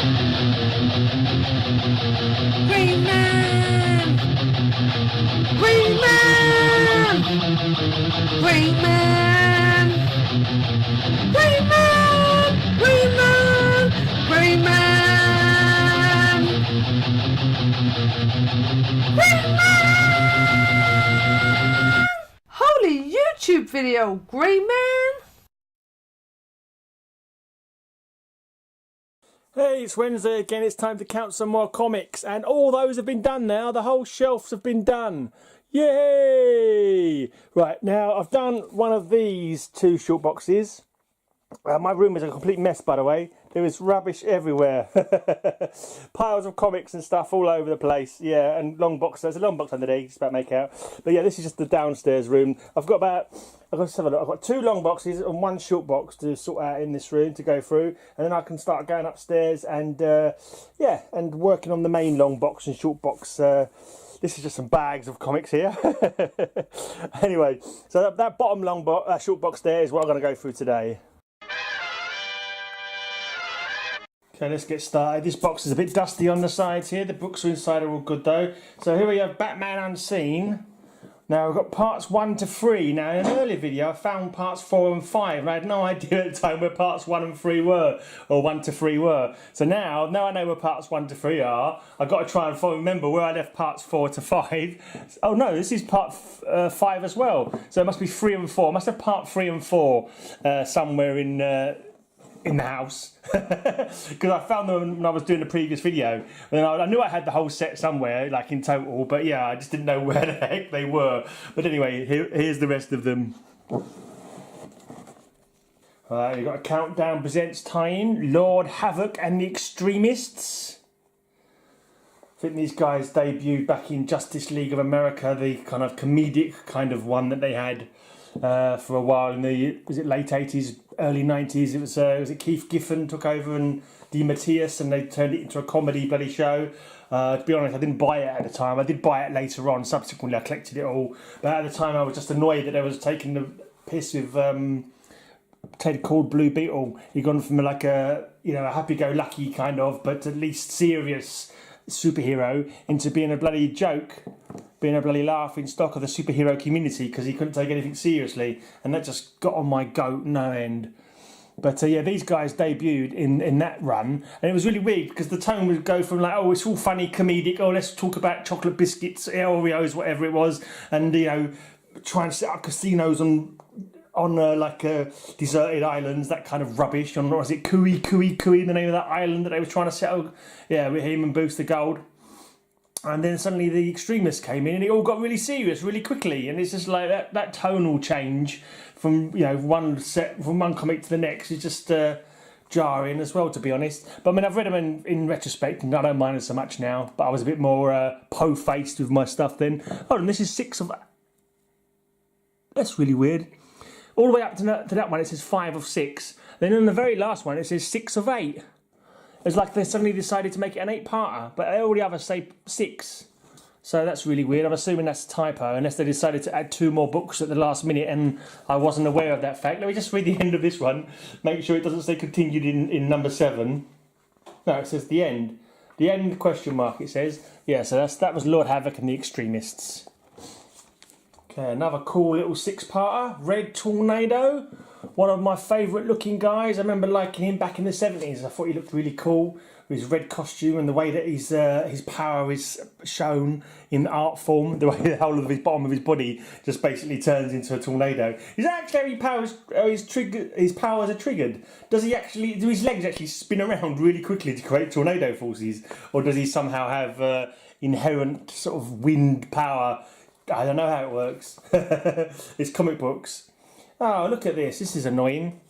Green Man! Green Man! Green Man! Green Man! Green Man! Green Man! Green Man! Holy YouTube video, Green Man! Hey, it's Wednesday again. It's time to count some more comics, and all those have been done now. The whole shelves have been done. Yay! Right, now I've done one of these two short boxes. My room is a complete mess, by the way. There is rubbish everywhere. Piles of comics and stuff all over the place. Yeah, and long box. There's a long box under there, just about to make out. But yeah, this is just the downstairs room. I've got two long boxes and one short box to sort out in this room to go through, and then I can start going upstairs and yeah, and working on the main long box and short box. This is just some bags of comics here. Anyway, so that bottom short box there is what I'm going to go through today. Okay, let's get started. This box is a bit dusty on the sides here. The books inside are all good though. So here we have Batman Unseen. Now we've got parts 1 to 3. Now in an earlier video I found parts 4 and 5 and I had no idea at the time where parts 1 and 3 were, or 1 to 3 were. So now I know where parts 1 to 3 are. I've got to try and remember where I left parts 4 to 5. Oh no, this is part 5 as well. So it must be 3 and 4. I must have part 3 and 4 somewhere in the house, because I found them when I was doing the previous video. And I knew I had the whole set somewhere, like in total, but yeah, I just didn't know where the heck they were. But anyway, here's the rest of them. You've got a Countdown Presents tie-in, Lord Havoc and the Extremists. I think these guys debuted back in Justice League of America, the kind of comedic kind of one that they had for a while in the, was it late 80s, early 90s. It was Keith Giffen took over and DeMatteis, and they turned it into a comedy bloody show. To be honest, I didn't buy it at the time. I did buy it later on. Subsequently I collected it all, but at the time I was just annoyed that they was taking the piss with Ted called Blue Beetle. He'd gone from like a, you know, a happy-go-lucky kind of, but at least serious superhero, into being a bloody joke, being a bloody laughing stock of the superhero community, because he couldn't take anything seriously, and that just got on my goat no end. But yeah, these guys debuted in that run, and it was really weird because the tone would go from like, oh, it's all funny, comedic, oh, let's talk about chocolate biscuits, Oreos, whatever it was, and you know, trying to set up casinos on deserted islands, that kind of rubbish. On, was it Kui, the name of that island that they were trying to settle? Yeah, with him and Booster Gold. And then suddenly the Extremists came in, and it all got really serious really quickly. And it's just like that tonal change from, you know, one comic to the next is just jarring as well, to be honest. But I mean, I've read them in retrospect, and I don't mind it so much now. But I was a bit more po-faced with my stuff then. Hold on, this is 6 of. That's really weird. All the way up to that one, it says 5 of 6. Then in the very last one, it says 6 of 8. It's like they suddenly decided to make it an 8-parter, but all the others say 6. So that's really weird. I'm assuming that's a typo, unless they decided to add 2 more books at the last minute, and I wasn't aware of that fact. Let me just read the end of this one, make sure it doesn't say continued in number 7. No, it says the end. The end question mark, it says. Yeah, so that was Lord Havoc and the Extremists. Okay, another cool little 6-parter, Red Tornado. One of my favourite looking guys. I remember liking him back in the 70s. I thought he looked really cool with his red costume and the way that his power is shown in art form. The way the whole of his bottom of his body just basically turns into a tornado. Is that actually how his powers are triggered? Do his legs actually spin around really quickly to create tornado forces? Or does he somehow have inherent sort of wind power? I don't know how it works. It's comic books. Oh, look at this. This is annoying.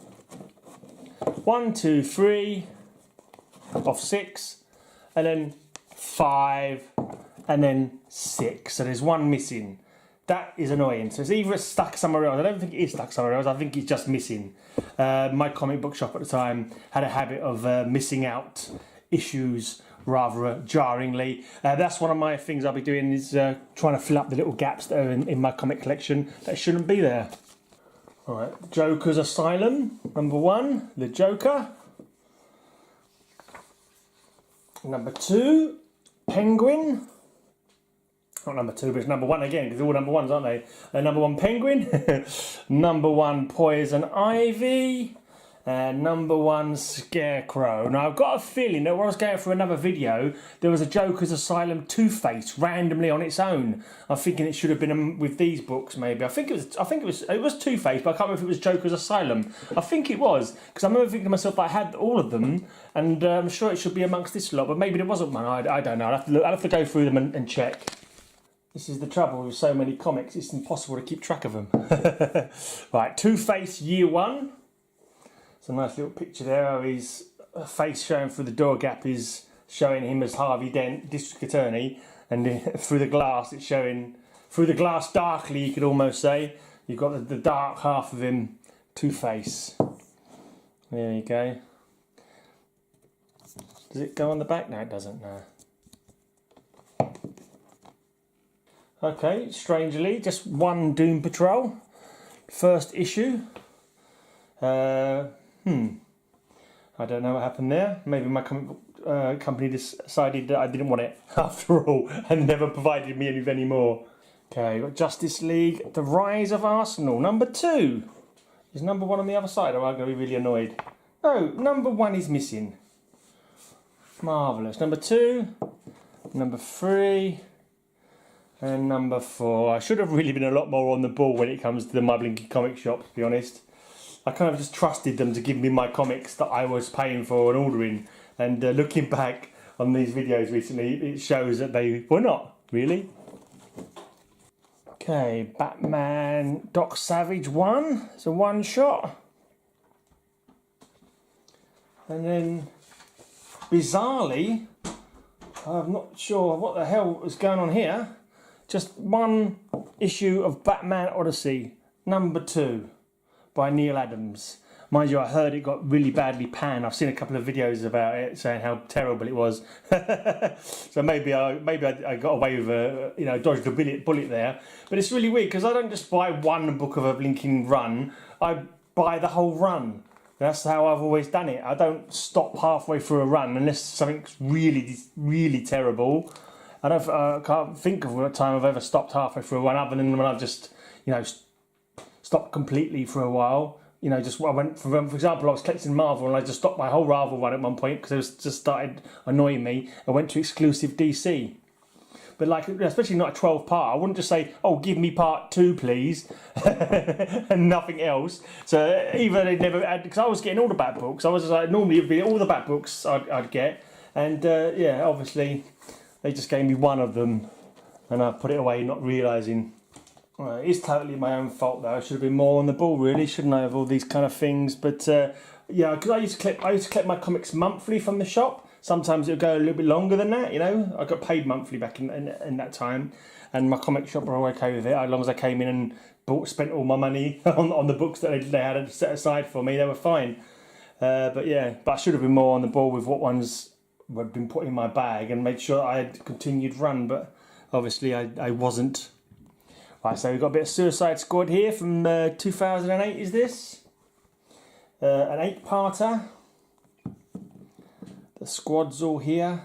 1, 2, 3 of 6, and then 5, and then 6. So there's 1 missing. That is annoying. So it's either stuck somewhere else. I don't think it is stuck somewhere else. I think it's just missing. My comic book shop at the time had a habit of missing out issues rather jarringly. That's one of my things I'll be doing, is trying to fill up the little gaps that are in my comic collection that shouldn't be there. Alright, Joker's Asylum, number 1, the Joker. Number 2, Penguin. Not number 2, but it's number 1 again, because they're all number 1s, aren't they? Number 1, Penguin. Number 1, Poison Ivy. And number 1, Scarecrow. Now, I've got a feeling that when I was going through another video, there was a Joker's Asylum Two-Face randomly on its own. I'm thinking it should have been with these books, maybe. I think it was Two-Face, but I can't remember if it was Joker's Asylum. I think it was, because I remember thinking to myself that I had all of them, and I'm sure it should be amongst this lot, but maybe there wasn't one. I don't know. I'll have to go through them and check. This is the trouble with so many comics, it's impossible to keep track of them. Right, Two-Face Year 1. It's a nice little picture there of his face showing through the door gap is showing him as Harvey Dent, District Attorney, and through the glass it's showing, through the glass darkly you could almost say, you've got the dark half of him, Two-Face. There you go. Does it go on the back? No, it doesn't, no. Okay, strangely, just one Doom Patrol. First issue. I don't know what happened there. Maybe my comic book company decided that I didn't want it after all and never provided me with any more. Okay, got Justice League, The Rise of Arsenal. Number 2. Is number 1 on the other side, or am I going to be really annoyed? No, number 1 is missing. Marvellous. Number 2, number 3, and number 4. I should have really been a lot more on the ball when it comes to the My Blinky comic shop, to be honest. I kind of just trusted them to give me my comics that I was paying for and ordering. And looking back on these videos recently, it shows that they were not, really. Okay, Batman Doc Savage 1. It's a one-shot. And then, bizarrely, I'm not sure what the hell was going on here. Just one issue of Batman Odyssey, number 2. By Neil Adams. Mind you, I heard it got really badly panned. I've seen a couple of videos about it saying how terrible it was. So maybe I got away with dodged a bullet there. But it's really weird because I don't just buy one book of a blinking run. I buy the whole run. That's how I've always done it. I don't stop halfway through a run unless something's really, really terrible. I can't think of a time I've ever stopped halfway through a run other than when I've just, stopped completely for a while. I went for example, I was collecting Marvel and I just stopped my whole Marvel run at one point because it was just started annoying me. I went to exclusive DC. But especially not a 12-part, I wouldn't just say, oh, give me part 2, please, and nothing else. So either they'd never had, because I was getting all the Bat books. I was normally it'd be all the Bat books I'd get. And obviously they just gave me one of them and I put it away not realising. Well, it is totally my own fault though. I should have been more on the ball really, shouldn't I, of all these kind of things. But because I used to collect my comics monthly from the shop. Sometimes it would go a little bit longer than that, I got paid monthly back in that time. And my comic shop were okay with it. As long as I came in and spent all my money on the books that they had set aside for me, they were fine. But I should have been more on the ball with what ones had been put in my bag and made sure I had continued run. But obviously I wasn't. Right, so we've got a bit of Suicide Squad here from 2008, is this? An 8-parter. The squad's all here.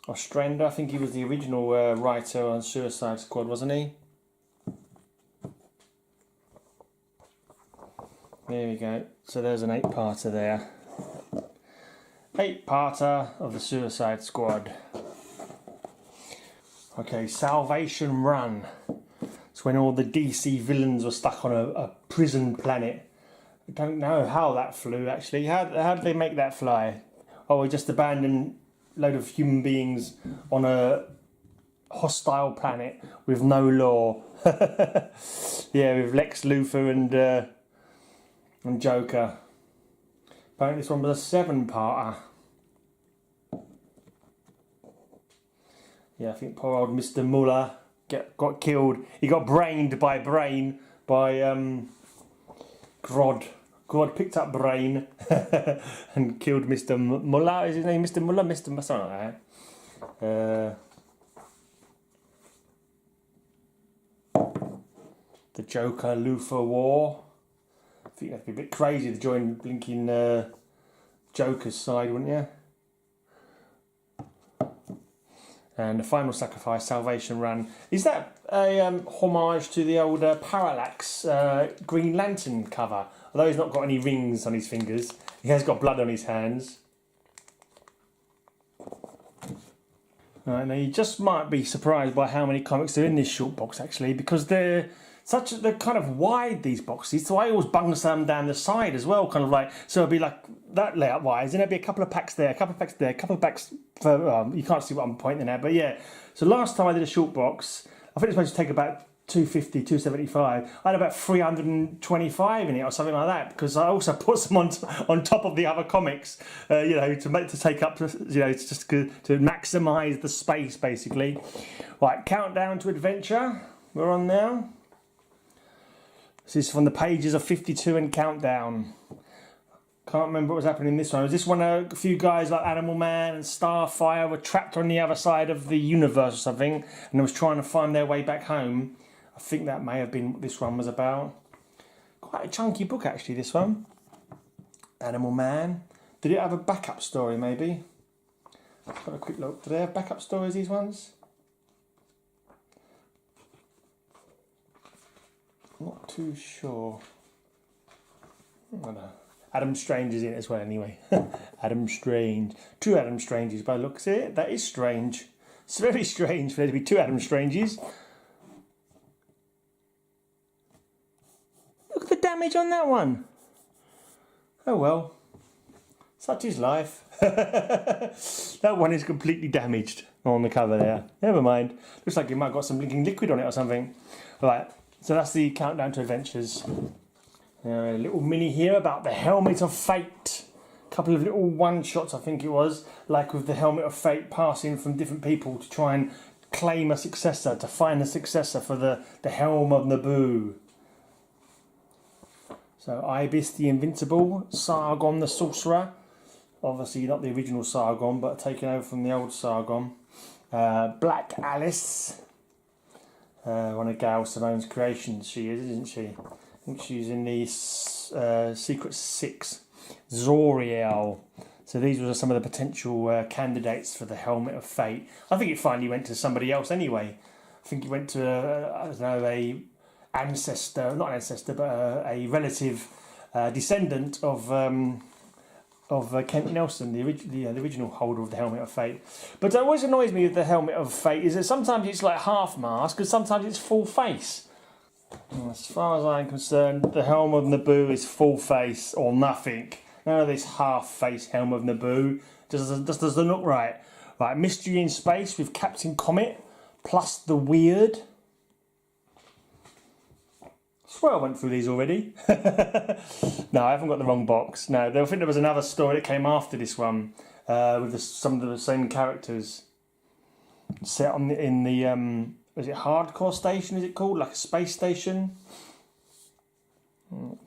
Ostrander, I think he was the original writer on Suicide Squad, wasn't he? There we go. So there's an 8-parter there. 8-parter of the Suicide Squad. Okay, Salvation Run. It's when all the DC villains were stuck on a prison planet. I don't know how that flew actually. How did they make that fly? Oh, we just abandoned a load of human beings on a hostile planet with no law. Yeah, with Lex Luthor and Joker. Apparently this one was a 7-parter. Yeah, I think poor old Mr. Muller got killed. He got brained by Brain by Grodd. Grodd picked up Brain and killed Mr. Muller. Is his name Mr. Muller? Mr. something like that. The Joker Luthor War. think that'd be a bit crazy to join blinking Joker's side, wouldn't you? And the Final Sacrifice, Salvation Run. Is that a homage to the old Parallax Green Lantern cover? Although he's not got any rings on his fingers, he has got blood on his hands. Right, now you just might be surprised by how many comics are in this short box actually, because they're kind of wide, these boxes, so I always bung some down the side as well, kind of like, so it'll be like that layout wise, and there'll be a couple of packs there, a couple of packs there, a couple of packs for, you can't see what I'm pointing at, but yeah. So last time I did a short box, I think it's supposed to take about 250, 275. I had about 325 in it or something like that, because I also put some on top of the other comics, to take up, just to maximise the space basically. Right, Countdown to Adventure, we're on now. This is from the pages of 52 and Countdown. Can't remember what was happening in this one. Was this one a few guys like Animal Man and Starfire were trapped on the other side of the universe or something, and they was trying to find their way back home? I think that may have been what this one was about. Quite a chunky book actually, this one. Animal Man. Did it have a backup story maybe? Let's have a quick look. Do they have backup stories, these ones? Not too sure. I don't know. Adam Strange is in it as well anyway. Adam Strange. Two Adam Stranges by the looks of it. That is strange. It's very strange for there to be two Adam Stranges. Look at the damage on that one. Oh well. Such is life. That one is completely damaged on the cover there. Never mind. Looks like it might have got some blinking liquid on it or something. Right. So that's the Countdown to Adventures. A little mini here about the Helmet of Fate. A couple of little one-shots, I think it was, like with the Helmet of Fate passing from different people to try and claim a successor, to find a successor for the Helm of Naboo. So Ibis the Invincible, Sargon the Sorcerer. Obviously not the original Sargon, but taken over from the old Sargon. Black Alice. One of Gail Simone's creations, she is, isn't she? I think she's in the Secret Six. Zoriel. So these were some of the potential candidates for the Helmet of Fate. I think it finally went to somebody else anyway. I think it went to, a relative descendant of Kent Nelson, the original holder of the Helmet of Fate. But what always annoys me with the Helmet of Fate is that sometimes it's like half mask and sometimes it's full face. As far as I'm concerned, the Helm of Naboo is full face or nothing. None of this half face Helm of Naboo just doesn't look right. Right, Mystery in Space with Captain Comet plus the Weird. I swear I went through these already. No, I haven't got the wrong box. No, I think there was another story that came after this one with some of the same characters set on in the is it Hardcore Station? Is it called, like a space station?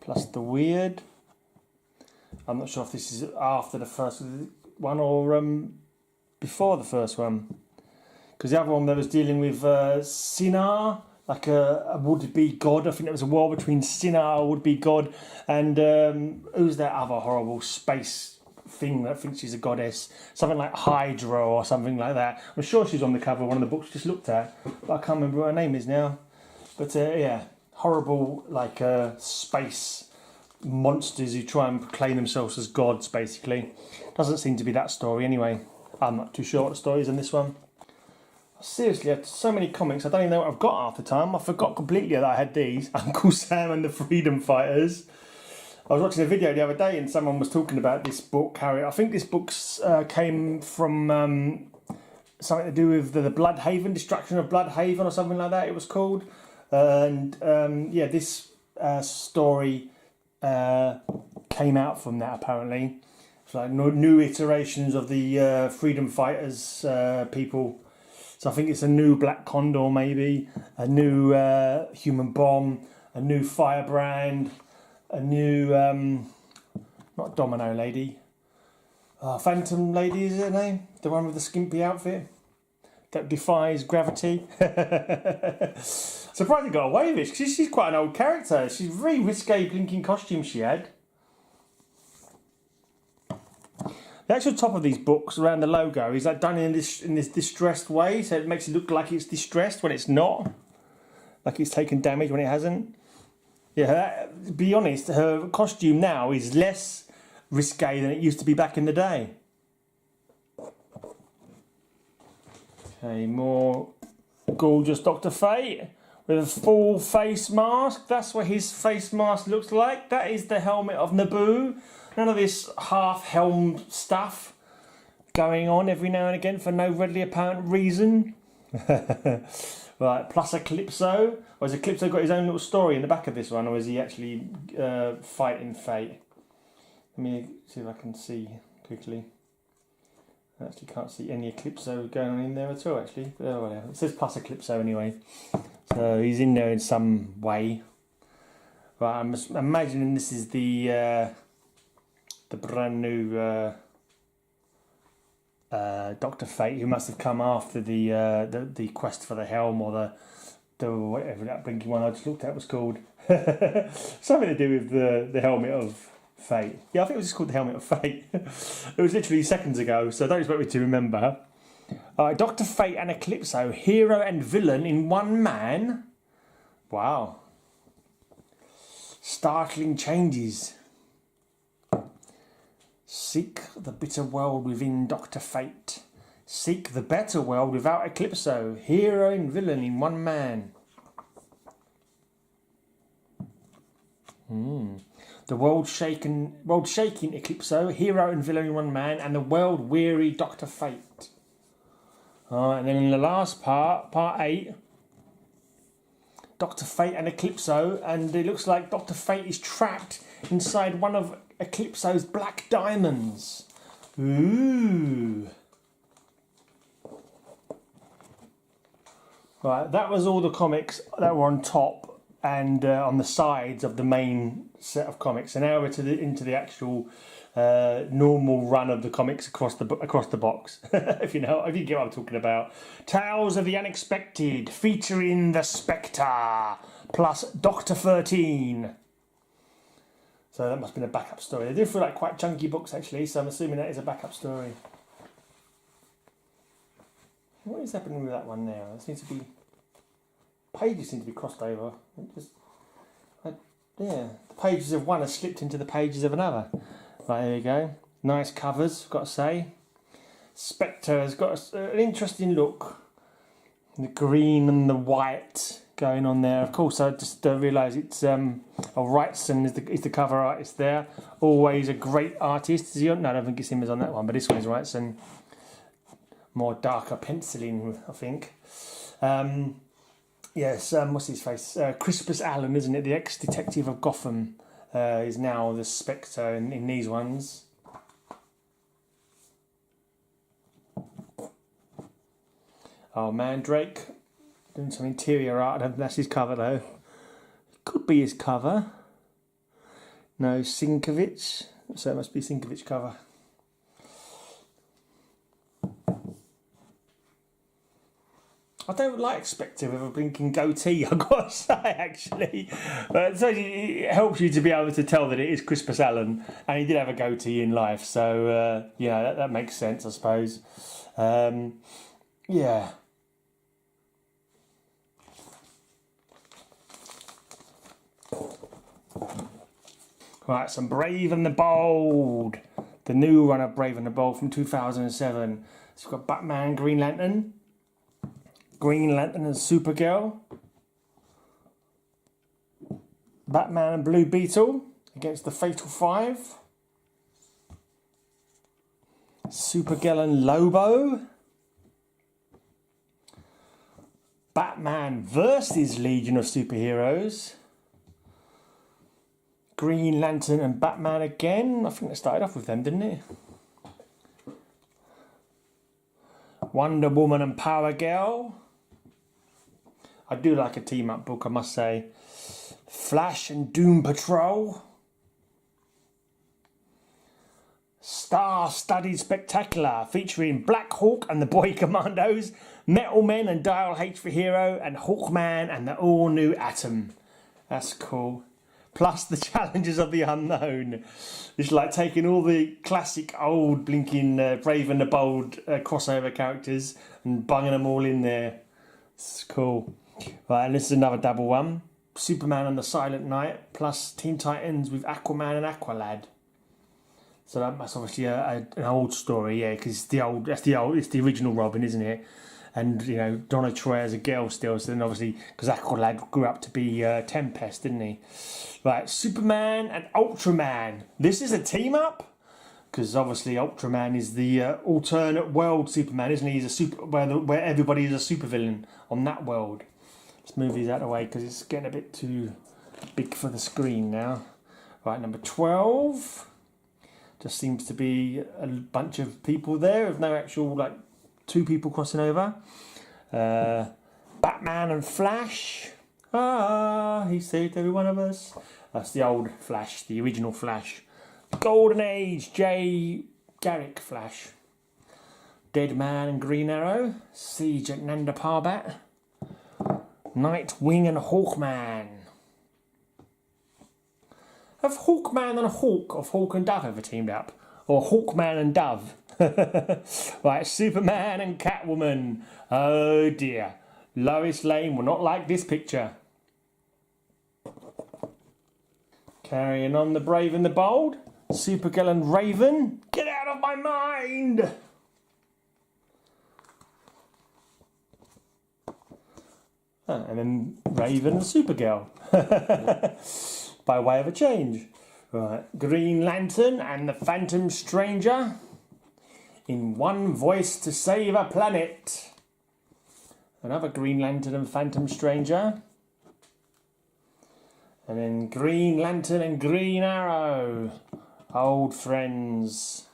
Plus the Weird. I'm not sure if this is after the first one or before the first one, because the other one that was dealing with Sinar, like a would-be god. I think there was a war between Sinar, a would-be god, and who's that other horrible space thing that thinks she's a goddess? Something like Hydra or something like that. I'm sure she's on the cover of one of the books we just looked at, but I can't remember what her name is now. But yeah, horrible like space monsters who try and proclaim themselves as gods, basically. Doesn't seem to be that story anyway. I'm not too sure what the story is in this one. Seriously, I have so many comics, I don't even know what I've got half the time. I forgot completely that I had these. Uncle Sam and the Freedom Fighters. I was watching a video the other day and someone was talking about this book, Harry. I think this book came from something to do with the Bloodhaven, Destruction of Bloodhaven or something like that it was called. And yeah, this story came out from that apparently. It's like new iterations of the Freedom Fighters people. So I think it's a new Black Condor maybe, a new Human Bomb, a new Firebrand, a new, not Domino Lady, Phantom Lady is her name? The one with the skimpy outfit that defies gravity. So Surprised he got away with it, because she's quite an old character. She's a very risque blinking costume she had. The actual top of these books around the logo is like done in this distressed way, so it makes it look like it's distressed when it's not. Like it's taken damage when it hasn't. Yeah, to be honest, her costume now is less risque than it used to be back in the day. Okay, more gorgeous Dr. Fate with a full face mask. That's what his face mask looks like. That is the helmet of Naboo. None of this half helm stuff going on every now and again for no readily apparent reason. Right, plus Eclipso. Or has Eclipso got his own little story in the back of this one, or is he actually fighting Fate? Let me see if I can see quickly. I actually can't see any Eclipso going on in there at all, actually. Oh, whatever. It says plus Eclipso anyway. So he's in there in some way. Right, I'm imagining this is the brand new Dr. Fate, who must have come after the quest for the helm, or the whatever that blinking one I just looked at was called. Something to do with the helmet of Fate. Yeah, I think it was just called the helmet of Fate. It was literally seconds ago, so don't expect me to remember. Dr. Fate and Eclipso, hero and villain in one man. Wow. Startling changes. Seek the bitter world within Dr. Fate. Seek the better world without Eclipso. Hero and villain in one man. The world-shaking Eclipso, hero and villain in one man, and the world-weary Dr. Fate. And then in the last part, part 8, Dr. Fate and Eclipso, and it looks like Dr. Fate is trapped inside one of Eclipso's black diamonds. Ooh. Right, that was all the comics that were on top and on the sides of the main set of comics. So now we're into the actual normal run of the comics across the box. if you get what I'm talking about. Tales of the Unexpected, featuring the Spectre plus Dr. 13. So that must have been a backup story. They do feel like quite chunky books actually, so I'm assuming that is a backup story. What is happening with that one now? It seems to be... pages seem to be crossed over. Yeah, the pages of one have slipped into the pages of another. Right, there you go. Nice covers, I've got to say. Spectre has got an interesting look. The green and the white going on there. Of course, I just realised it's Wrightson is the cover artist there. Always a great artist. Is he on? No, I don't think it's him as on that one, but this one is Wrightson. More darker penciling, I think. Yes, what's his face? Crispus Allen, isn't it? The ex-detective of Gotham is now the Spectre in these ones. Oh, Mandrake. Doing some interior art. I don't think that's his cover, though. Could be his cover. No, Sinkovich. So it must be Sinkovich cover. I don't like Spectre with a blinking goatee, I've got to say, actually. But so it helps you to be able to tell that it is Crispus Allen, and he did have a goatee in life, so yeah, that makes sense, I suppose. Yeah. Right, some Brave and the Bold. The new run of Brave and the Bold from 2007. So we've got Batman, Green Lantern and Supergirl. Batman and Blue Beetle against the Fatal Five. Supergirl and Lobo. Batman versus Legion of Superheroes. Green Lantern and Batman again. I think they started off with them, didn't it? Wonder Woman and Power Girl. I do like a team-up book, I must say. Flash and Doom Patrol. star-studded spectacular featuring Black Hawk and the Boy Commandos, Metal Men and Dial H for Hero, and Hawkman and the all-new Atom. That's cool. Plus the Challenges of the Unknown. It's like taking all the classic old blinking Brave and the Bold crossover characters and bunging them all in there. It's cool. Right, and this is another double one. Superman and the Silent Knight plus Teen Titans with Aquaman and Aqualad. So that's obviously an old story, yeah, because it's the original Robin, isn't it? And you know, Donna Troy as a girl still. So then obviously, because Aqualad grew up to be Tempest, didn't he? Right, Superman and Ultraman. This is a team up, because obviously Ultraman is the alternate world Superman, isn't he? He's a where everybody is a supervillain on that world. Let's move these out of the way because it's getting a bit too big for the screen now. Right, number 12. Just seems to be a bunch of people there with no actual, like, two people crossing over. Batman and Flash. He saved every one of us. That's the old Flash, the original Flash. Golden Age, Jay Garrick Flash. Deadman and Green Arrow. Siege at Nanda Parbat. Nightwing and Hawkman. Have Hawkman and Hawk of Hawk and Dove ever teamed up? Or Hawkman and Dove? Right, Superman and Catwoman. Oh dear. Lois Lane will not like this picture. Carrying on the Brave and the Bold. Supergirl and Raven. Get out of my mind! And then Raven and Supergirl. By way of a change. Right. Green Lantern and the Phantom Stranger. In one voice to save a planet. Another Green Lantern and Phantom Stranger. And then Green Lantern and Green Arrow. Old friends.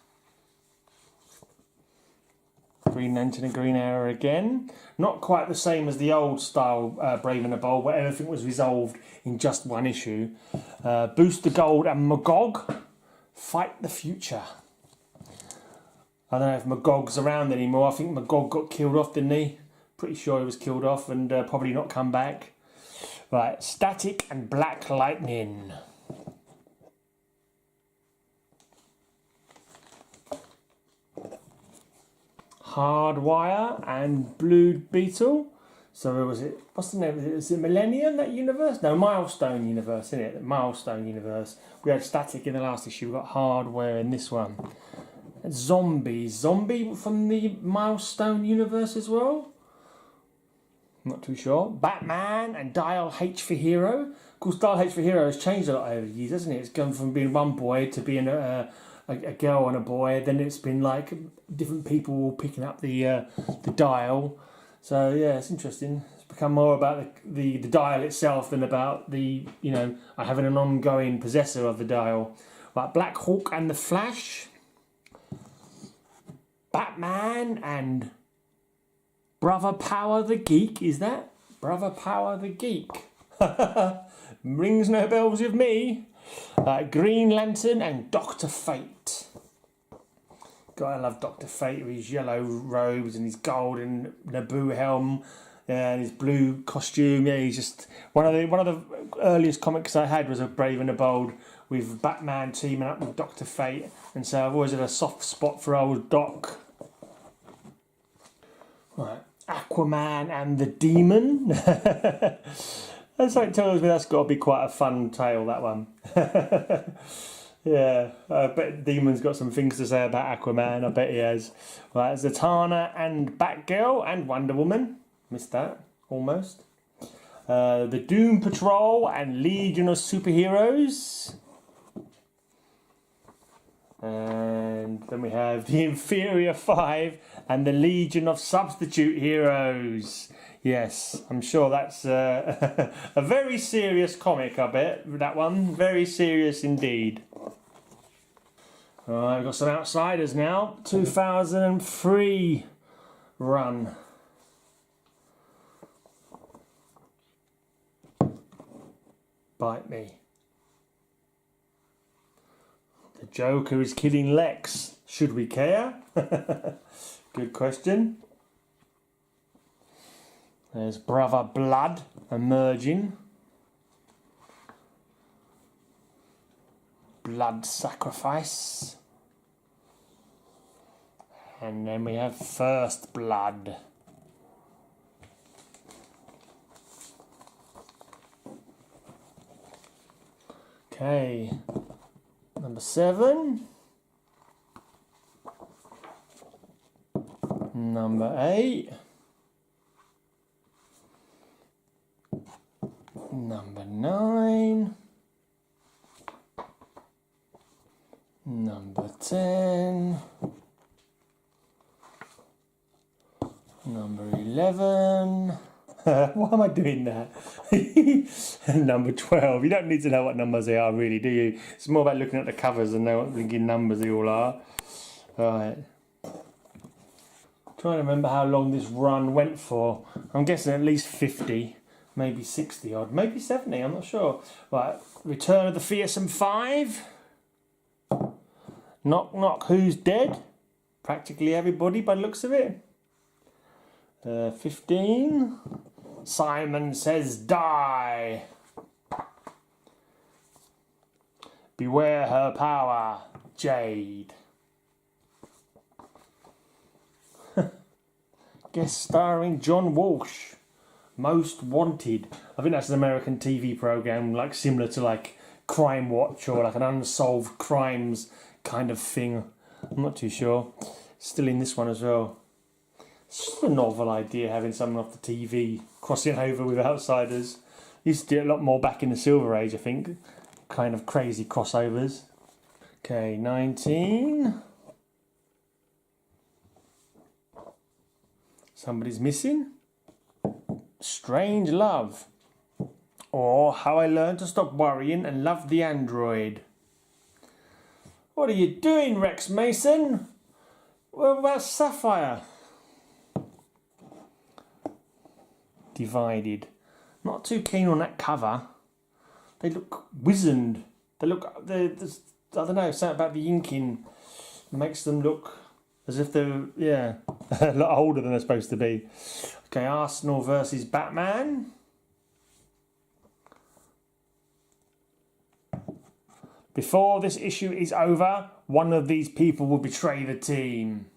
Green Lantern and Green Arrow again. Not quite the same as the old style Brave and the Bold, where everything was resolved in just one issue. Booster Gold and Magog. Fight the Future. I don't know if Magog's around anymore. I think Magog got killed off, didn't he? Pretty sure he was killed off and probably not come back. Right, Static and Black Lightning. Hardwire and Blue Beetle. So was it, what's the name? Is it Millennium, that universe? No, Milestone universe, isn't it? Milestone universe. We had Static in the last issue. We've got Hardwire in this one. Zombie from the Milestone universe as well? Not too sure. Batman and Dial H for Hero. Of course, Dial H for Hero has changed a lot over the years, hasn't it? It's gone from being one boy to being a girl and a boy. Then it's been like different people all picking up the dial. So yeah, it's interesting. It's become more about the dial itself than about the, you know, having an ongoing possessor of the dial. Like Black Hawk and the Flash. Batman and Brother Power the Geek. Is that Brother Power the Geek? Rings no bells with me. Green Lantern and Dr. Fate. God, I love Dr. Fate with his yellow robes and his golden Naboo helm and his blue costume. Yeah, he's just one of the earliest comics I had was a Brave and the Bold with Batman teaming up with Dr. Fate, and so I've always had a soft spot for old Doc. Right, Aquaman and the Demon. That's like tells me that's got to be quite a fun tale, that one. Yeah, I bet Demon's got some things to say about Aquaman. I bet he has. Right, Zatanna and Batgirl and Wonder Woman. Missed that, almost. The Doom Patrol and Legion of Superheroes. And then we have the Inferior Five and the Legion of Substitute Heroes. Yes, I'm sure that's a very serious comic, I bet, that one. Very serious indeed. Alright, we've got some Outsiders now. 2003 run. Bite me. The Joker is killing Lex. Should we care? Good question. There's Brother Blood emerging. Blood Sacrifice. And then we have First Blood. Okay, number 7. Number 8. Number 9. Number 10. Number 11. Why am I doing that? And number 12. You don't need to know what numbers they are, really, do you? It's more about looking at the covers and know what thinking numbers they all are. Right. Trying to remember how long this run went for. I'm guessing at least 50, maybe 60 odd, maybe 70. I'm not sure. Right. Return of the Fearsome Five. Knock knock. Who's dead? Practically everybody, by the looks of it. 15. Simon Says Die. Beware Her Power. Jade. Guest starring John Walsh. Most Wanted. I think that's an American TV program, like similar to like Crime Watch or like an unsolved crimes kind of thing. I'm not too sure. Still in this one as well. It's just a novel idea having someone off the TV crossing over with outsiders. Used to do it a lot more back in the Silver Age, I think. Kind of crazy crossovers. Okay, 19. Somebody's missing. Strange Love. Or How I Learned to Stop Worrying and Love the Android. What are you doing, Rex Mason? What about Sapphire? Divided. Not too keen on that cover. They look wizened. They look. I don't know. Something about the inking makes them look as if they're a lot older than they're supposed to be. Okay, Arsenal versus Batman. Before this issue is over, one of these people will betray the team.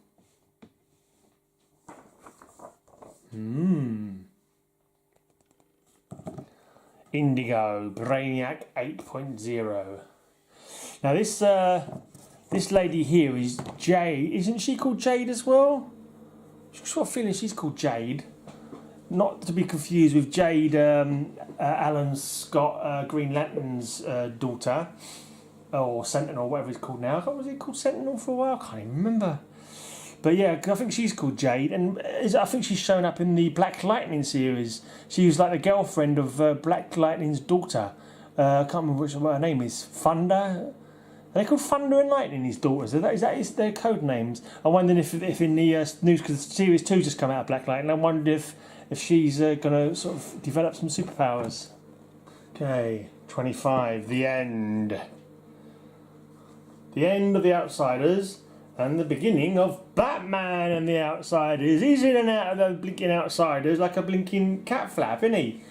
Indigo, Brainiac 8.0. Now this lady here is Jade. Isn't she called Jade as well? I've got a feeling she's called Jade. Not to be confused with Jade, Alan Scott, Green Lantern's daughter. Or Sentinel, whatever it's called now. What was it called? Sentinel for a while? I can't even remember. But yeah, I think she's called Jade, and I think she's shown up in the Black Lightning series. She was like the girlfriend of Black Lightning's daughter. I can't remember what her name is. Thunder? Are they called Thunder and Lightning, his daughters? Is that their code names? I'm wondering if in the news, because series 2 just come out of Black Lightning, I wonder if she's going to sort of develop some superpowers. Okay, 25, the end. The end of The Outsiders. And the beginning of Batman and the Outsiders. He's in and out of the blinking Outsiders like a blinking cat flap, isn't he?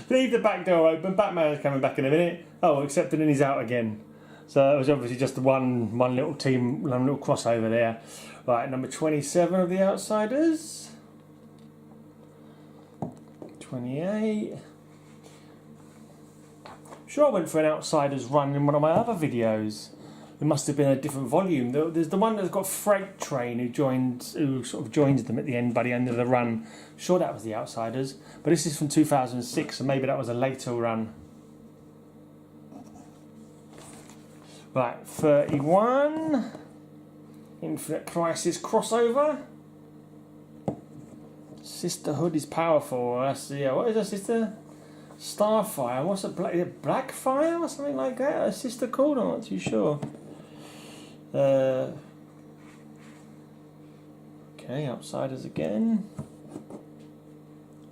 Leave the back door open. Batman's coming back in a minute. Oh, except that then he's out again. So it was obviously just one little team, one little crossover there. Right, number 27 of the Outsiders. 28. Sure, I went for an Outsiders run in one of my other videos. There must have been a different volume. There's the one that's got Freight Train who sort of joins them at the end by the end of the run. Sure, that was the Outsiders, but this is from 2006, so maybe that was a later run. Right, 31. Infinite Crisis crossover. Sisterhood is powerful. That's what is her sister? Starfire. What's a Blackfire or something like that? Her sister called? I'm not too sure. Okay, Outsiders again.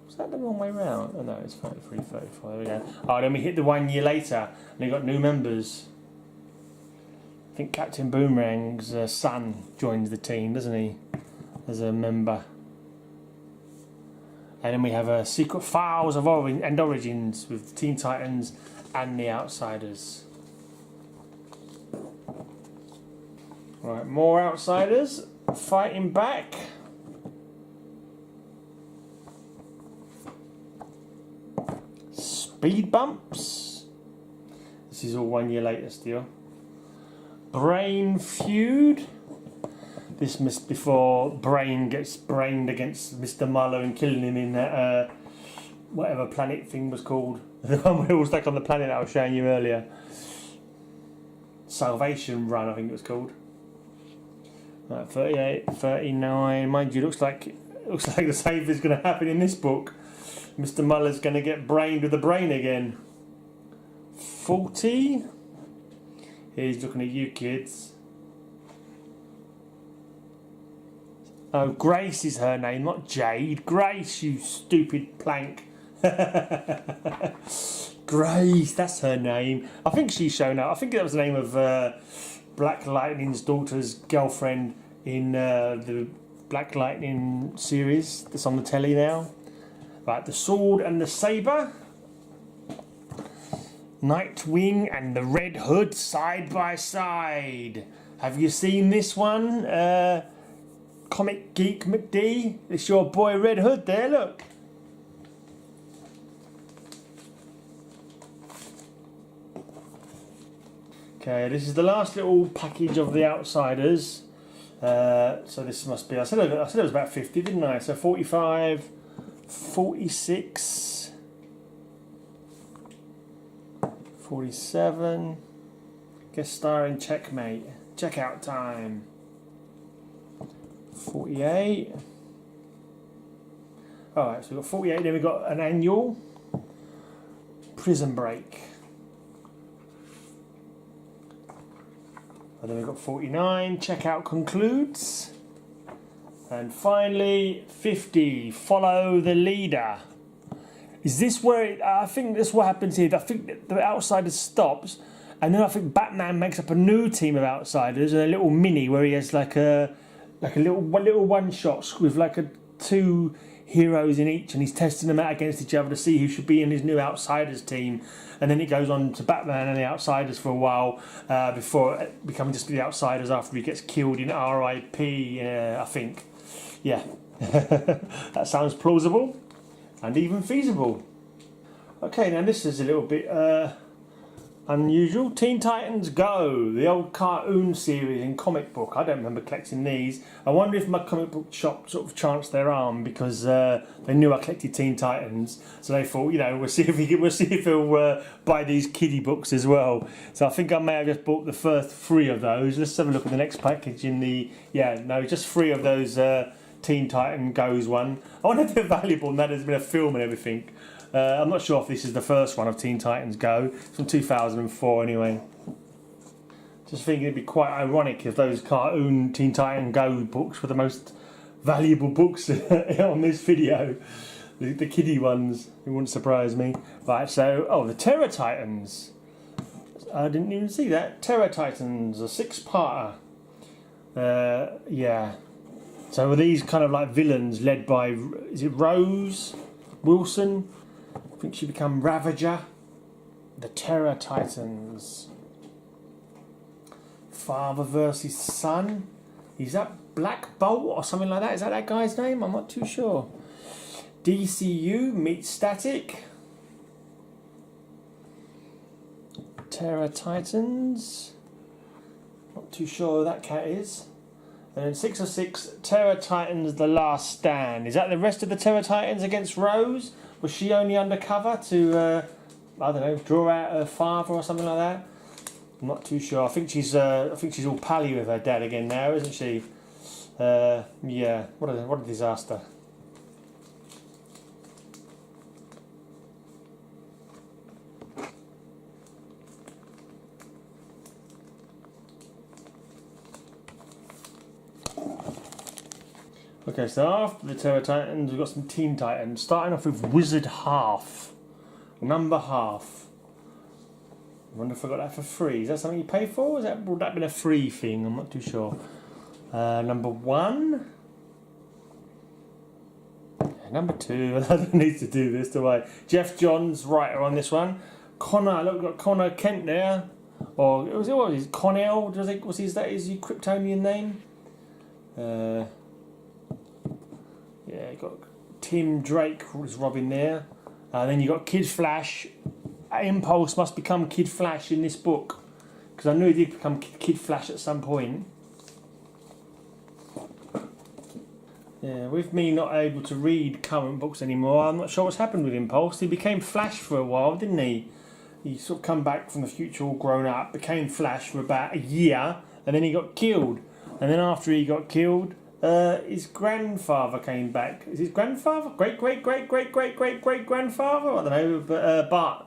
Was that the wrong way round? Oh no, it's 33, 34. There we go. Oh, then we hit the 1 year later and we got new members. think Captain Boomerang's son joins the team, doesn't he? As a member. And then we have Secret Files of Origins with the Teen Titans and the Outsiders. Right, more Outsiders fighting back. Speed Bumps. This is all 1 year later still. Brain Feud. This must before Brain gets brained against Mr. Marlowe and killing him in that whatever planet thing was called. The one we're all stuck on the planet that I was showing you earlier. Salvation Run, I think it was called. Right, 38, 39. Mind you, looks like the same is going to happen in this book. Mr. Muller's going to get brained with the brain again. 40. He's looking at you kids. Oh, Grace is her name, not Jade. Grace, you stupid plank. Grace, that's her name. I think she's shown up. I think that was the name of Black Lightning's daughter's girlfriend in the Black Lightning series that's on the telly now. Right, the Sword and the Sabre. Nightwing and the Red Hood side by side. Have you seen this one? Comic Geek McD? It's your boy Red Hood there, look. Okay, this is the last little package of the Outsiders. So this must be, I said it was about 50, didn't I? So 45, 46, 47, guest star in Checkmate, Checkout Time, 48. Alright, so we've got 48, then we've got an annual, Prison Break. And then we've got 49, Checkout Concludes. And finally, 50, Follow the Leader. Is this where, I think that's what happens here. I think the Outsiders stops, and then I think Batman makes up a new team of Outsiders, and a little mini where he has like a little one shot with like two heroes in each, and he's testing them out against each other to see who should be in his new Outsiders team. And then it goes on to Batman and the Outsiders for a while before becoming just the Outsiders after he gets killed in R.I.P. I think. Yeah, that sounds plausible and even feasible. Okay, now this is a little bit unusual. Teen Titans Go, the old cartoon series in comic book. I don't remember collecting these. I wonder if my comic book shop sort of chanced their arm because they knew I collected Teen Titans, so they thought, you know, we'll see if they'll buy these kiddie books as well. So I think I may have just bought the first 3 of those. Let's have a look at the next package in the just 3 of those Teen Titan Goes one. I wonder if they're valuable now there's been a film and everything. I'm not sure if this is the first one of Teen Titans Go. It's from 2004 anyway. Just thinking it'd be quite ironic if those cartoon Teen Titan Go books were the most valuable books on this video. The kiddie ones. It wouldn't surprise me. Right, so, the Terror Titans. I didn't even see that. Terror Titans, a 6-parter. Yeah. So are these kind of like villains led by, is it Rose Wilson? I think she become Ravager. The Terror Titans. Father versus son. Is that Black Bolt or something like that? Is that guy's name? I'm not too sure. DCU meets Static. Terror Titans. Not too sure who that cat is. And then 606, Terror Titans The Last Stand. Is that the rest of the Terror Titans against Rose? Was she only undercover to, I don't know, draw out her father or something like that? I'm not too sure. I think she's all pally with her dad again now, isn't she? Yeah. What a disaster. Okay, so after the Terror Titans, we've got some Teen Titans, starting off with Wizard Half. Number Half. wonder if I got that for free. Is that something you pay for? Would that have been a free thing? I'm not too sure. Number 1. Number 2. I don't need to do this, do I? Jeff Johns, writer on this one. Connor, look, we've got Connor Kent there. Or what was his Connell? Was his Kryptonian name? Yeah, you got Tim Drake was Robin there. Then you got Kid Flash. Impulse must become Kid Flash in this book, because I knew he did become Kid Flash at some point. Yeah, with me not able to read current books anymore, I'm not sure what's happened with Impulse. He became Flash for a while, didn't he? He sort of come back from the future all grown up, became Flash for about a year, and then he got killed. And then after he got killed, his grandfather came back. Is his grandfather? Great-great-great-great-great-great-great-grandfather? I don't know, but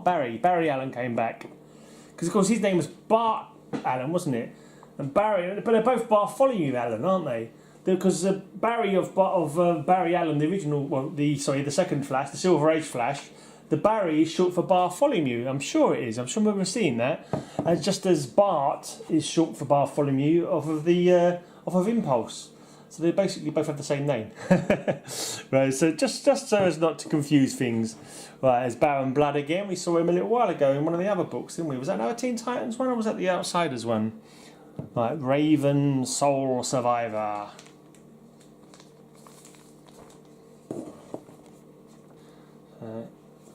Barry Allen came back. Because, of course, his name was Bart Allen, wasn't it? And Barry, but they're both Bartholomew Allen, aren't they? Because Barry of Barry Allen, the original, the second Flash, the Silver Age Flash, the Barry is short for Bartholomew. I'm sure it is. I'm sure we've seen that. Just as Bart is short for Bartholomew off of Impulse. So they basically both have the same name. Right, so just so as not to confuse things. Right, there's Baron Blood again. We saw him a little while ago in one of the other books, didn't we? Was that another Teen Titans one, or was that the Outsiders one? Right, Raven, Soul Survivor.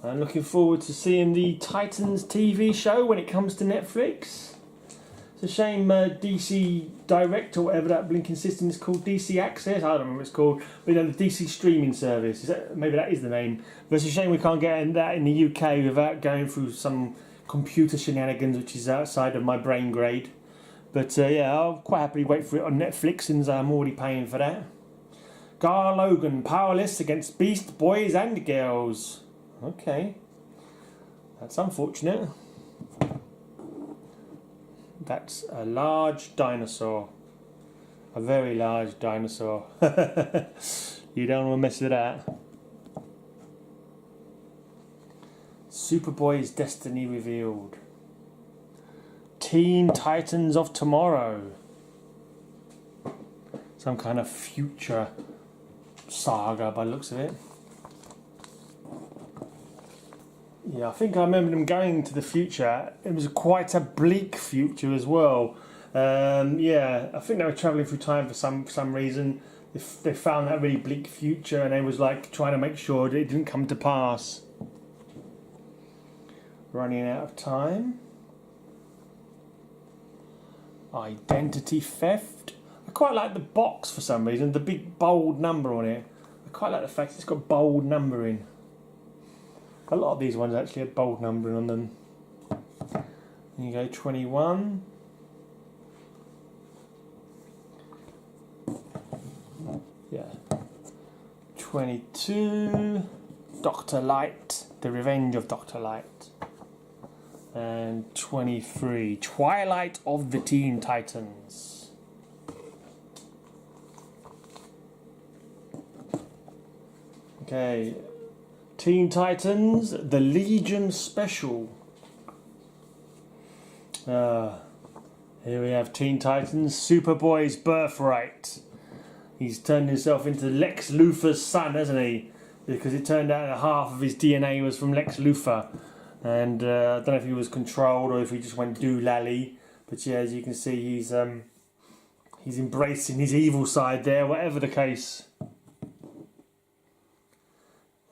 I'm looking forward to seeing the Titans TV show when it comes to Netflix. It's a shame DC Direct, or whatever that blinking system is called, DC Access, I don't know what it's called, but the DC streaming service, maybe that is the name. But it's a shame we can't get that in the UK without going through some computer shenanigans, which is outside of my brain grade. But yeah, I'll quite happily wait for it on Netflix, since I'm already paying for that. Gar Logan, powerless against Beast Boys and Girls. Okay, that's unfortunate. That's a large dinosaur. A very large dinosaur. You don't want to mess with that. Superboy's destiny revealed. Teen Titans of Tomorrow. Some kind of future saga by the looks of it. Yeah, I think I remember them going to the future. It was quite a bleak future as well. Yeah, I think they were travelling through time for some reason. They found that really bleak future, and they was like trying to make sure that it didn't come to pass. Running out of time. Identity theft. I quite like the box for some reason. The big bold number on it. I quite like the fact it's got bold numbering. A lot of these ones actually had bold numbering on them. There you go, 21. Yeah. 22. Dr. Light. The Revenge of Dr. Light. And 23. Twilight of the Teen Titans. Okay. Teen Titans, the Legion Special. Here we have Teen Titans, Superboy's birthright. He's turned himself into Lex Luthor's son, hasn't he? Because it turned out that half of his DNA was from Lex Luthor. And I don't know if he was controlled or if he just went doolally. But yeah, as you can see, he's embracing his evil side there, whatever the case.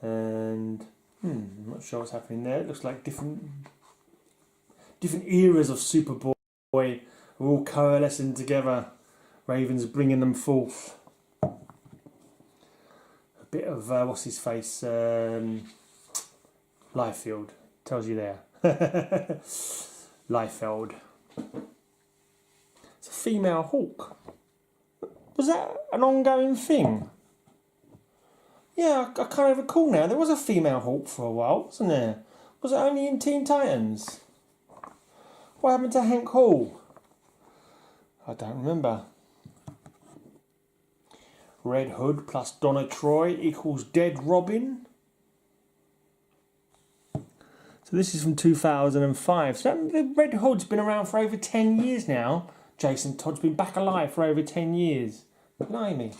And I'm not sure what's happening there. It looks like different eras of Superboy are all coalescing together. Raven's bringing them forth. A bit of what's his face, Liefeld tells you there. Liefeld. It's a female Hawk. Was that an ongoing thing? Yeah, I can't recall now. There was a female Hawk for a while, wasn't there? Was it only in Teen Titans? What happened to Hank Hall? I don't remember. Red Hood plus Donna Troy equals Dead Robin. So this is from 2005. So the Red Hood's been around for over 10 years now. Jason Todd's been back alive for over 10 years. Blimey.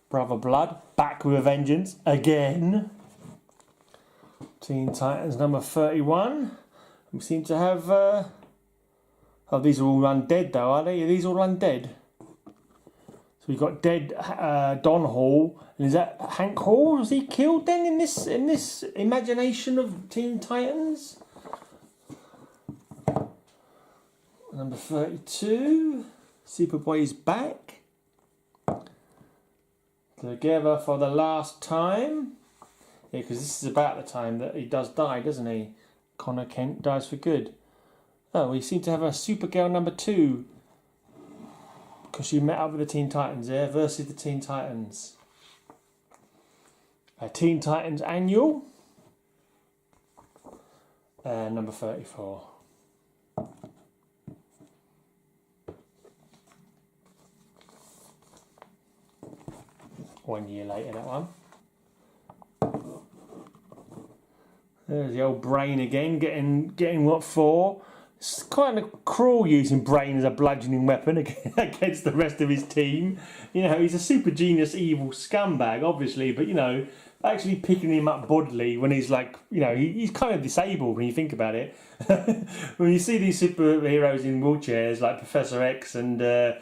Brother Blood, back with a vengeance again. Teen Titans number 31. We seem to have... oh, these are all undead though, are they? Are these all undead? So we've got dead Don Hall. And is that Hank Hall? Was he killed then in this imagination of Teen Titans? Number 32. Superboy's back. Together for the last time. Yeah, because this is about the time that he does die, doesn't he? Connor Kent dies for good. Oh, we seem to have a Supergirl number 2. Because she met up with the Teen Titans there, versus the Teen Titans. A Teen Titans annual. Number 34. One year later, that one. There's the old Brain again, getting what for? It's kind of cruel using Brain as a bludgeoning weapon against the rest of his team. You know, he's a super genius evil scumbag, obviously, but you know, actually picking him up bodily when he's like, you know, he's kind of disabled when you think about it. When you see these superheroes in wheelchairs like Professor X and the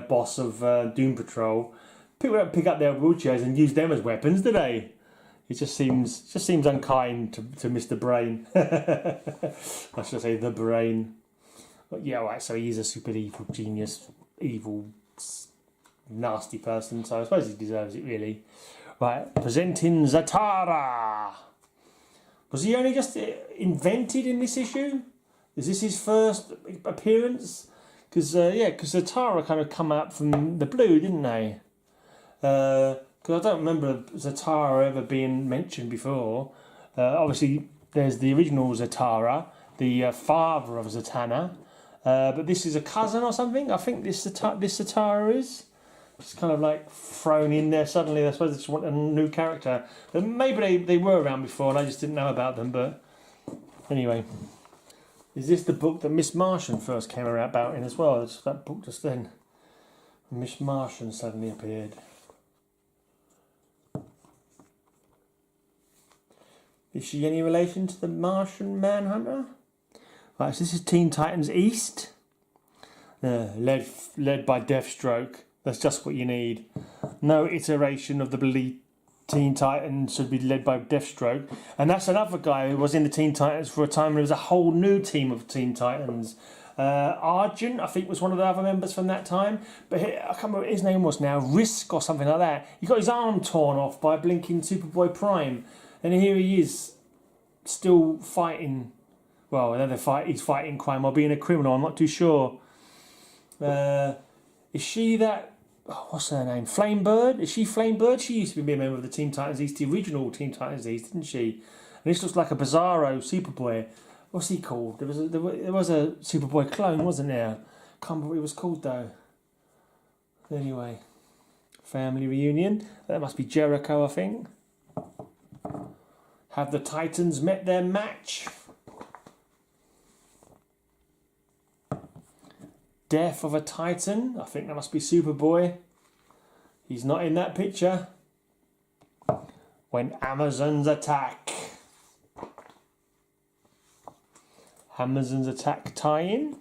boss of Doom Patrol, people don't pick up their wheelchairs and use them as weapons, do they? It just seems unkind to Mr. Brain. I should say the Brain. But yeah, right, so he is a super evil genius, evil, nasty person, so I suppose he deserves it, really. Right, presenting Zatara. Was he only just invented in this issue? Is this his first appearance? Because Zatara kind of come out from the blue, didn't they? Because I don't remember Zatara ever being mentioned before. Obviously, there's the original Zatara, the father of Zatanna. But this is a cousin or something. I think this Zatara is. It's kind of like thrown in there suddenly. I suppose they just want a new character. But maybe they were around before and I just didn't know about them. But anyway. Is this the book that Miss Martian first came about in as well? It's that book just then. Miss Martian suddenly appeared. Is she any relation to the Martian Manhunter? Right, so this is Teen Titans East. Led by Deathstroke. That's just what you need. No iteration of the Teen Titans should be led by Deathstroke. And that's another guy who was in the Teen Titans for a time. There was a whole new team of Teen Titans. Argent, I think, was one of the other members from that time. But I can't remember what his name was now. Risk or something like that. He got his arm torn off by blinking Superboy Prime. And here he is, still fighting. Well, he's fighting crime or being a criminal. I'm not too sure. Is she that? Oh, what's her name? Flamebird? Is she Flamebird? She used to be a member of the Teen Titans East, the original Teen Titans East, didn't she? And this looks like a Bizarro Superboy. What's he called? There was a Superboy clone, wasn't there? Can't remember what he was called though. Anyway, family reunion. That must be Jericho, I think. Have the Titans met their match? Death of a Titan. I think that must be Superboy. He's not in that picture. When Amazons attack. Amazons attack tie-in.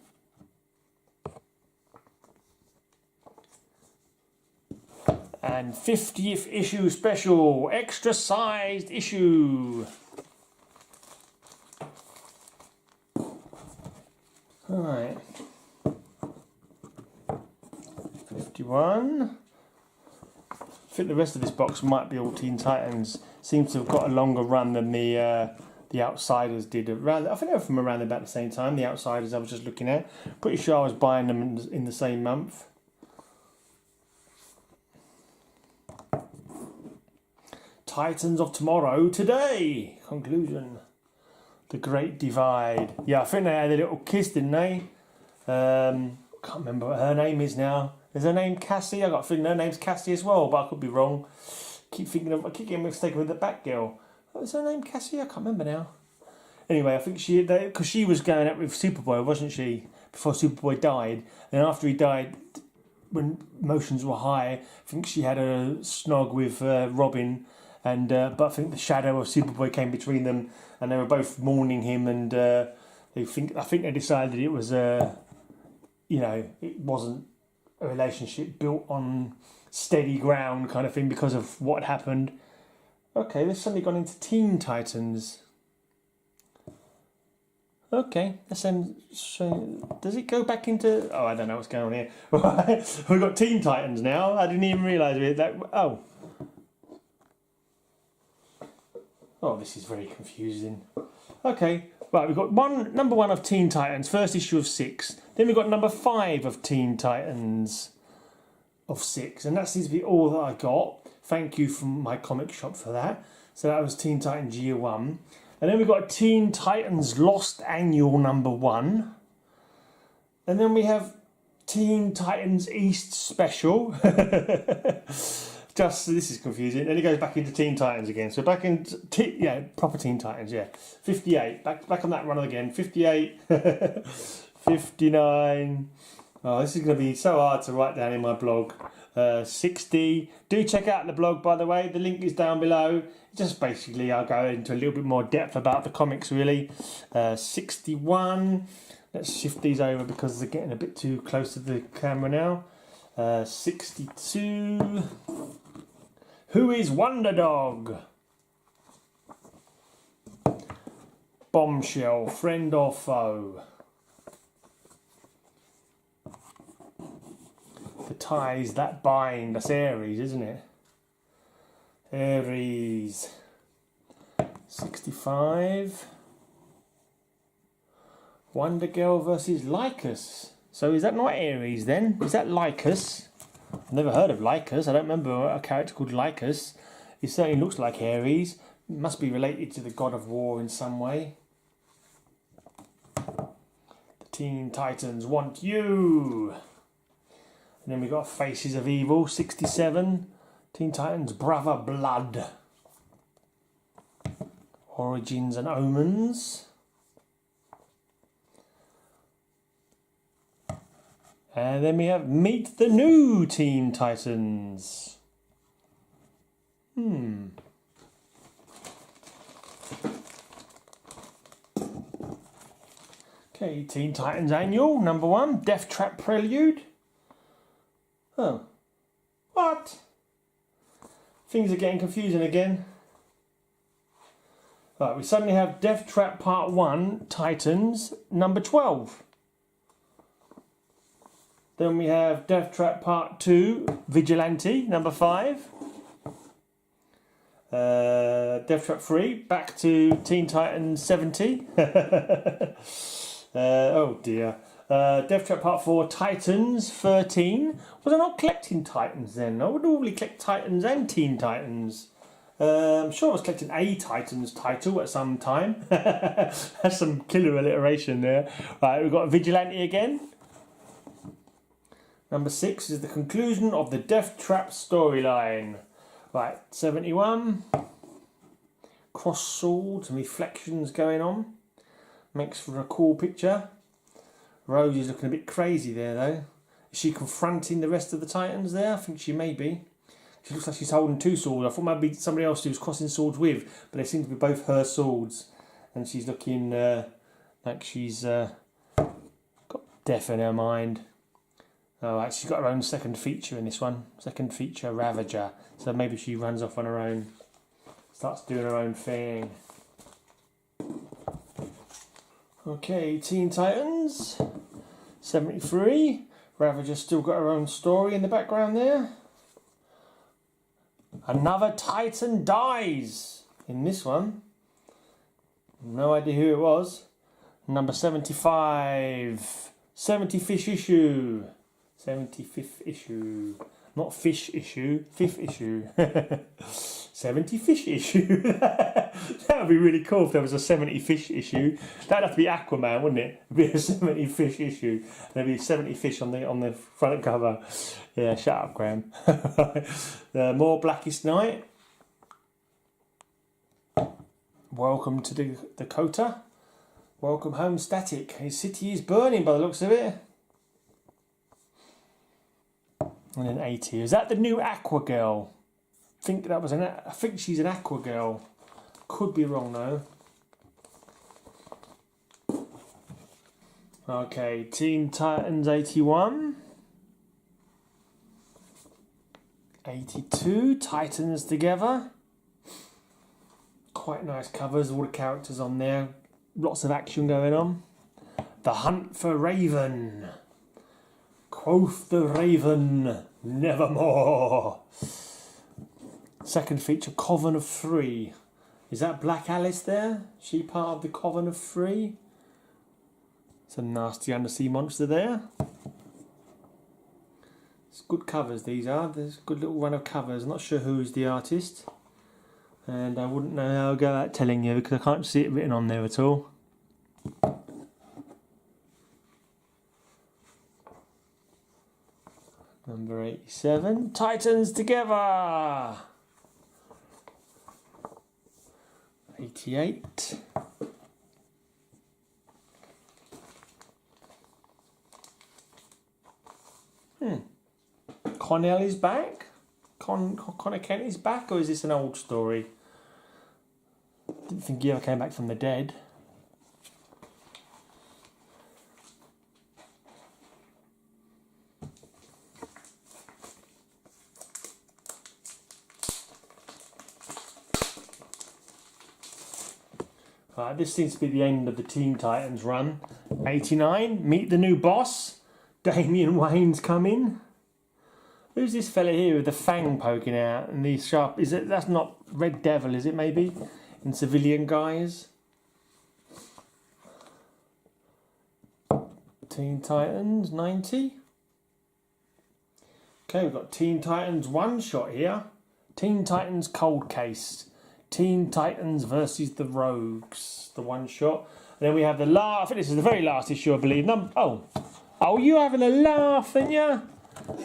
And 50th issue special, extra sized issue. Alright. 51. I think the rest of this box might be all Teen Titans. Seems to have got a longer run than the Outsiders did. I think they were from around about the same time. The Outsiders I was just looking at. Pretty sure I was buying them in the same month. Titans of Tomorrow today. Conclusion. The Great Divide. Yeah, I think they had a little kiss, didn't they? Can't remember what her name is now. Is her name Cassie? I got a feeling her name's Cassie as well, but I could be wrong. keep getting mistaken with the Batgirl. What was her name? Cassie? I can't remember now. Anyway, I think because she was going out with Superboy, wasn't she? Before Superboy died. Then after he died, when emotions were high, I think she had a snog with Robin, and but I think the shadow of Superboy came between them, and they were both mourning him, and I think they decided it was it wasn't a relationship built on steady ground kind of thing because of what happened. Okay, they've suddenly gone into Teen Titans. Okay, so does it go back into... Oh, I don't know what's going on here. We've got Teen Titans now. I didn't even realise that. Oh, this is very confusing. Okay, right, we've got number 1 of Teen Titans, first issue of 6. Then we've got number 5 of Teen Titans of 6. And that seems to be all that I got. Thank you from my comic shop for that. So that was Teen Titans Year 1. And then we've got Teen Titans Lost Annual number 1. And then we have Teen Titans East Special. This is confusing. Then it goes back into Teen Titans again. So back into proper Teen Titans, 58. Back on that run again. 58. 59. Oh, this is going to be so hard to write down in my blog. 60. Do check out the blog, by the way. The link is down below. Just basically, I'll go into a little bit more depth about the comics, really. 61. Let's shift these over because they're getting a bit too close to the camera now. 62. Who is Wonder Dog? Bombshell, friend or foe? The ties that bind. That's Aries, isn't it? Aries. 65. Wonder Girl versus Lycus. So is that not Aries then? Is that Lycus? I've never heard of Lycus. I don't remember a character called Lycus. He certainly looks like Aries. Must be related to the god of war in some way. The Teen Titans want you. And then we've got Faces of Evil, 67. Teen Titans Brother Blood. Origins and Omens. And then we have Meet the New Teen Titans. Okay, Teen Titans Annual, number 1, Death Trap Prelude. Oh. What? Things are getting confusing again. Right, we suddenly have Death Trap Part 1, Titans, number 12. Then we have Death Trap Part 2, Vigilante, number 5. Death Trap 3, back to Teen Titans 70. Oh dear. Death Trap Part 4, Titans 13. Was I not collecting Titans then? I would normally collect Titans and Teen Titans. I'm sure I was collecting a Titans title at some time. That's some killer alliteration there. Right, we've got Vigilante again. Number 6 is the conclusion of the Death Trap storyline. Right, 71. Cross swords and reflections going on. Makes for a cool picture. Rosie's looking a bit crazy there though. Is she confronting the rest of the Titans there? I think she may be. She looks like she's holding 2 swords. I thought maybe somebody else she was crossing swords with, but they seem to be both her swords. And she's looking like she's got death in her mind. Alright, she's got her own second feature in this one. Second feature, Ravager. So maybe she runs off on her own. Starts doing her own thing. Okay, Teen Titans. 73. Ravager's still got her own story in the background there. Another Titan dies in this one. No idea who it was. Number 75. 75th issue. 75th issue. Not fish issue. 5th issue. 70-fish issue. That would be really cool if there was a 70-fish issue. That'd have to be Aquaman, wouldn't it? It'd be a 70-fish issue. There'd be 70 fish on the front cover. Yeah, shut up, Graham. More Blackest Night. Welcome to the Dakota. Welcome home, Static. His city is burning by the looks of it. And then 80. Is that the new Aqua Girl? I think she's an Aqua Girl. Could be wrong though. Okay, Teen Titans 81. 82, Titans Together. Quite nice covers, all the characters on there. Lots of action going on. The Hunt for Raven. Quoth the Raven, nevermore. Second feature, Coven of Three. Is that Black Alice there? She part of the Coven of Three? It's a nasty undersea monster there. It's good covers these are. There's a good little run of covers. I'm not sure who's the artist. And I wouldn't know how to go out telling you because I can't see it written on there at all. Number 87, Titans Together. 88. Connell is back? Connor Kent is back, or is this an old story? Didn't think he ever came back from the dead. This seems to be the end of the Teen Titans run. 89, meet the new boss. Damian Wayne's coming. Who's this fella here with the fang poking out and these sharp? That's not Red Devil, is it maybe? In civilian guise. Teen Titans 90. Okay, we've got Teen Titans one shot here. Teen Titans Cold Case. Teen Titans versus the Rogues, the one shot. And then we have the last, I think this is the very last issue, I believe. Oh, you having a laugh, aren't you?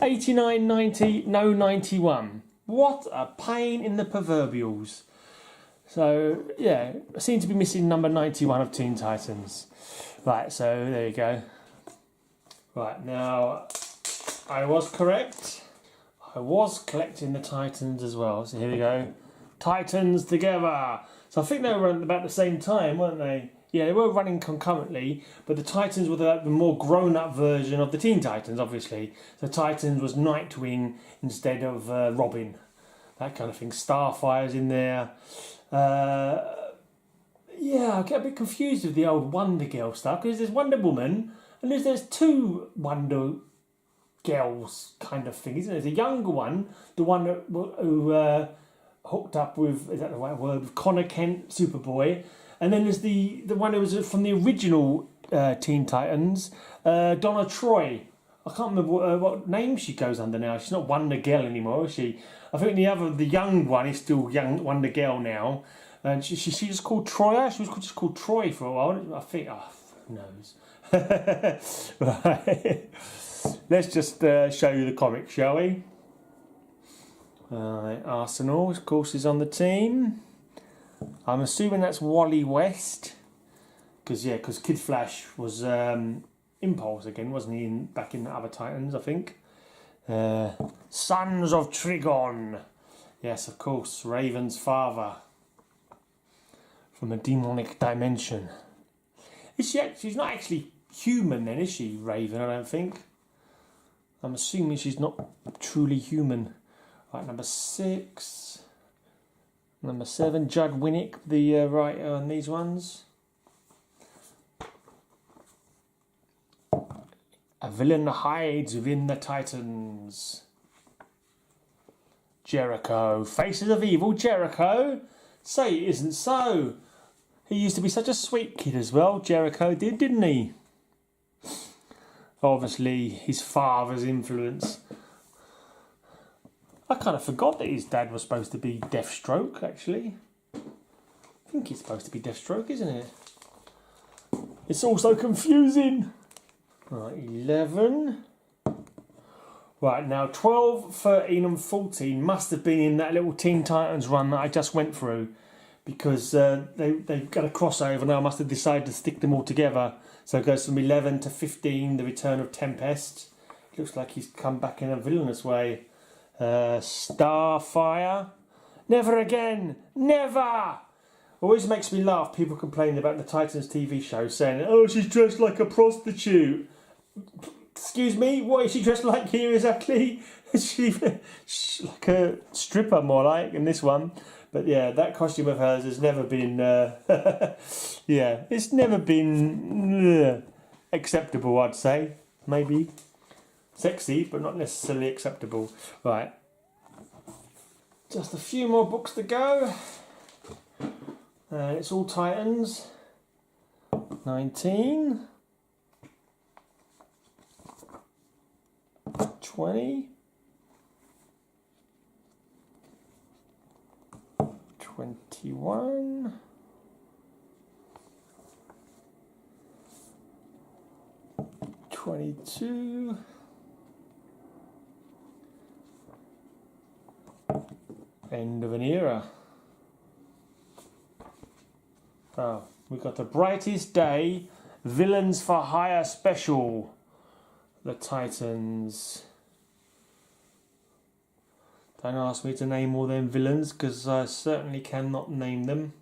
89, 90, no 91. What a pain in the proverbials. So, yeah, I seem to be missing number 91 of Teen Titans. Right, so there you go. Right, now, I was correct. I was collecting the Titans as well. So here we go. Titans Together. So I think they were about the same time, weren't they? Yeah, they were running concurrently, but the Titans were the more grown-up version of the Teen Titans, obviously. So Titans was Nightwing instead of Robin. That kind of thing. Starfire's in there. Yeah, I get a bit confused with the old Wonder Girl stuff, because there's Wonder Woman, and there's two Wonder Girls kind of thing, isn't there? There's a younger one, the one who hooked up with, is that the right word, with Connor Kent, Superboy. And then there's the one who was from the original Teen Titans, Donna Troy. I can't remember what name she goes under now. She's not Wonder Girl anymore, is she? I think the young one is still young Wonder Girl now. And she just called Troy. She was just called Troy for a while. I think, who knows? Right. Let's just show you the comic, shall we? Arsenal, of course, is on the team. I'm assuming that's Wally West, because Kid Flash was Impulse again, wasn't he? Back in the other Titans, I think. Sons of Trigon, yes, of course, Raven's father from a demonic dimension. She's not actually human, then, is she? Raven, I don't think. I'm assuming she's not truly human. Right, number 6. Number 7, Judd Winnick, the writer on these ones. A villain hides within the Titans. Jericho, Faces of Evil, Jericho. Say it isn't so. He used to be such a sweet kid as well, Jericho did, didn't he? Obviously, his father's influence. I kind of forgot that his dad was supposed to be Deathstroke, actually. I think he's supposed to be Deathstroke, isn't it? It's all so confusing. Right, 11. Right, now 12, 13 and 14 must have been in that little Teen Titans run that I just went through. because they've got a crossover now. I must have decided to stick them all together. So it goes from 11 to 15, The Return of Tempest. Looks like he's come back in a villainous way. Starfire. Never again! Never! Always makes me laugh. People complaining about the Titans TV show, saying, "Oh, she's dressed like a prostitute." Excuse me, what is she dressed like here exactly? She's like a stripper, more like, in this one. But yeah, that costume of hers has never been. Yeah, it's never been acceptable. I'd say maybe sexy, but not necessarily acceptable. Right. Just a few more books to go. It's all Titans. 19. 20. 21. 22. End of an era. Oh, we got The Brightest Day, Villains for Hire Special. The Titans. Don't ask me to name all them villains, because I certainly cannot name them.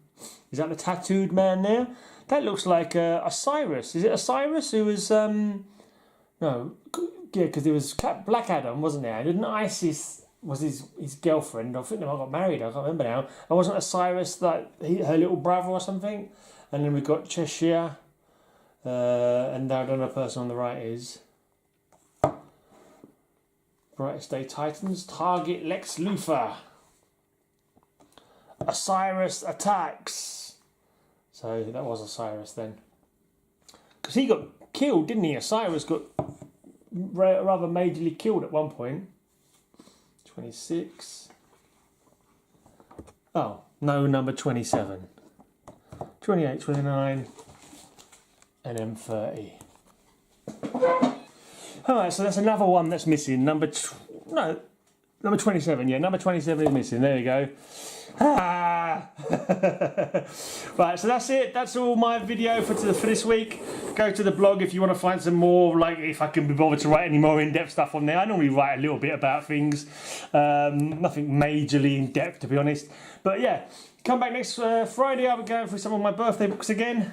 Is that the tattooed man there? That looks like Osiris. Is it Osiris who was... No, yeah, because there was Black Adam, wasn't there? Didn't Isis... was his girlfriend? I think they might have got married, I can't remember now. And wasn't Osiris like her little brother or something? And then we've got Cheshire. And I don't know the person on the right is. Brightest Day Titans. Target Lex Luthor. Osiris attacks. So that was Osiris then. Because he got killed, didn't he? Osiris got rather majorly killed at one point. 26. Oh, no, number 27. 28, 29, and then 30. Alright, so that's another one that's missing. Number 27, yeah, number 27 is missing. There we go. Ah! Right, so that's it. That's all my video for this week. Go to the blog if you want to find some more, like if I can be bothered to write any more in-depth stuff on there. I normally write a little bit about things. Nothing majorly in-depth, to be honest. But yeah, come back next Friday. I'll be going through some of my birthday books again.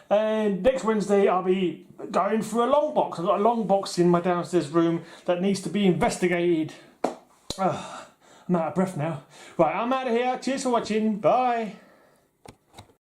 And next Wednesday I'll be going through a long box. I've got a long box in my downstairs room that needs to be investigated. I'm out of breath now. Right, I'm out of here. Cheers for watching. Bye.